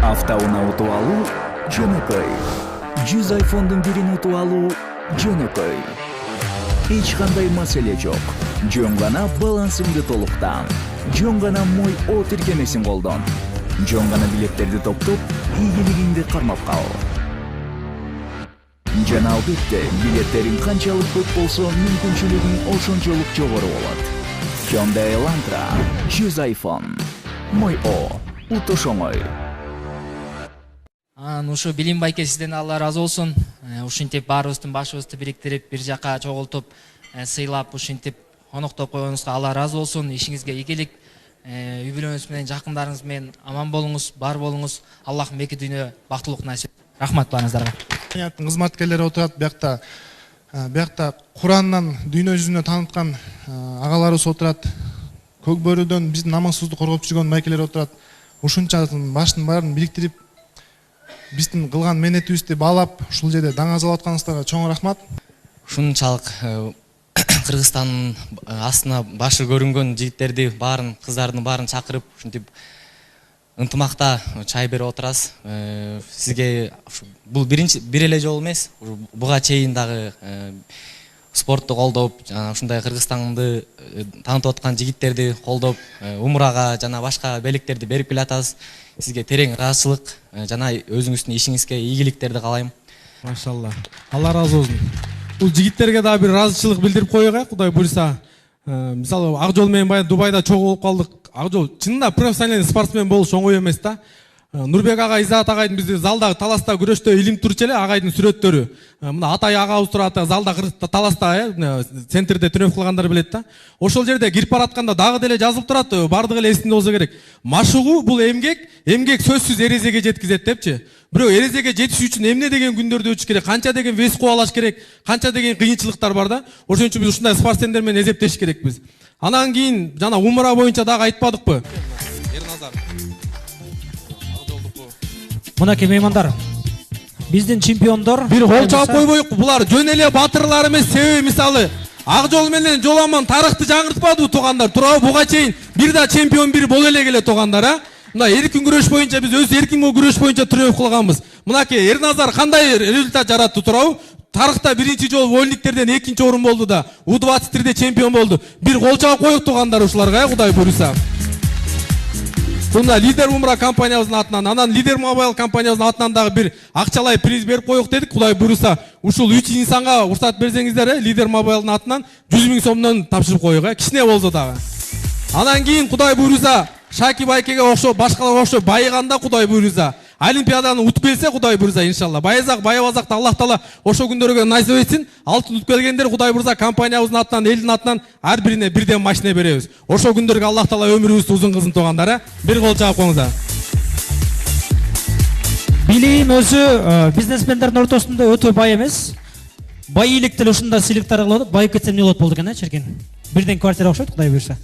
Автоунаа утуп алуу жөнөкөй. 100 iPhone'дун бирин утуп алуу жөнөкөй. Эч кандай маселе жок. Жөн гана балансыңды толуктан. Жөн гана мой О тиркемесин колдон. Жөн гана билеттерди топтоп, ийгилигиңди кармап кал. Жана албетте, билеттериң канчалык көп болсо, мүмкүнчүлүгүң ошончолук жогору болот. Hyundai Elantra 100 iPhone. Мой О, утуш оңой. Ушу Билим байке сизден Алла разы болсун. Ушинтип баарыбыздын башыбызды бириктирип, бир жака чогултуп, сыйлап, ушинтип коноктоп койгонуңузга Алла разы болсун. Ишиңизге ийгилик, үй бүлөңүз менен, жакындарыңыз менен аман болуңуз, бар болуңуз. Аллахым эки дүйнө бактылык насип. Рахмат баарыңыздарга. Жанаттын кызматкерлери отурат, биякта Курандан дүйнө жүзүнө тааныткан агаларыбыз отурат. Көкбөрүдөн биздин намазсызды коргоп жүргөн майкелер отурат. Ушунчанын баштын баарын бириктирип, биздин кылган мээнетибизди баалап, ушул жерде даңазалап атканыңыздарга чоң рахмат. Ушунчалык Кыргызстандын астына башы көрүнгөн жигиттерди баарын, кыздардын баарын чакырып, ушинтип ынтымакта чай берип отурасыз. Сизге бул бир эле жолу эмес, буга чейин дагы спортту колдоп, жана ушундай Кыргызстанды таанытып аткан жигиттерди колдоп, умурага жана башка белектерди берип келатасыз. Сизге терең ыраазычылык жана өзүңүздүн ишиңизге ийгиликтерди каалайм. Машалла. Алла разы болсун. Бул жигиттерге дагы бир ыраазычылык билдирип коёк, Кудай буйрса. Мисалы Акжол менен баягы Дубайда чогуу болуп калдык. Акжол чынында профессионалдуу спортсмен болуш оңой эмес да. Нурбек ага, Изаат агайдын бизди залда таласта күрөштө илинип турчу эле агайдын сүрөттөрү. Мына Атай агабыз турат залда таласта, центрде тренировка кылгандар билет да. Ошол жерде кирип баратканда дагы деле жазылып турат, бардыгы эле эсинде болсо керек. Машыгуу бул эмгек сөзсүз эрезеге жеткизет депчи. Бирок эрезеге жетиш үчүн эмне деген күндөрдү өтүш керек, канча деген вес кубалаш керек, канча деген кыйынчылыктар бар да. Ошон үчүн биз ушундай спортсмендер менен эзептеш керекпиз. Анан кийин жана умура боюнча дагы айтпадыкпы? Ерназар. Мынакей меймандар, биздин чемпиондор бир кол чаап койбоюкпу, булар жөн эле батырлар эмес, себеби мисалы Акжол менен Жоламан тарыхты жаңыртпады туугандар. Туурабы, буга чейин бир да чемпион бир боло эле келе туугандар, Мына эркин күрөш боюнча биз өз эркин күрөш боюнча тренировка кылганбыз. Мынакей Ерназар кандай результат жаратты туурабы? Тарыхта биринчи жолу Вольниктерден экинчи орун болду да, U23де чемпион болду. Бир кол чаап коюк туугандар ушуларга, Кудай буйрса. Бунда Лидер Умра компаниябыздын атынан, анан Лидер Мобайл компаниябыздын атынан дагы бир акчалай приз берип коюк дедик. Кудай буйрса, ушул 3 инсанга уруксат берсеңиздер, Лидер Мобайлдын атынан 100 000 сомдон тапшырып коюк, кичине болсо дагы. Анан кийин Кудай буйрса, Шаки байкеге окшоп, башкаларга окшоп байыганда Кудай буйрса, Олимпиаданы утуп келсе Кудай буйрса, иншалла. Байыбазакта Аллах Таала ошо күндөргө насип этсин. Алтын утуп келгендер Кудай буйрса компаниябыздын атынан, элдин атынан ар бирине бирден машина беребиз. Ошо күндөргө Аллах Таала өмүрүбүздү узун кылсын туугандар, бир кол чаап коюңуздар. Билим өзү бизнесмендердин ортосунда өтө бай эмес. Бай илик деле ушундай сыйлыктар кылып, байып кетсем не болот болду экен, Черкен. Бирден квартира окшойт, Кудай буйрса.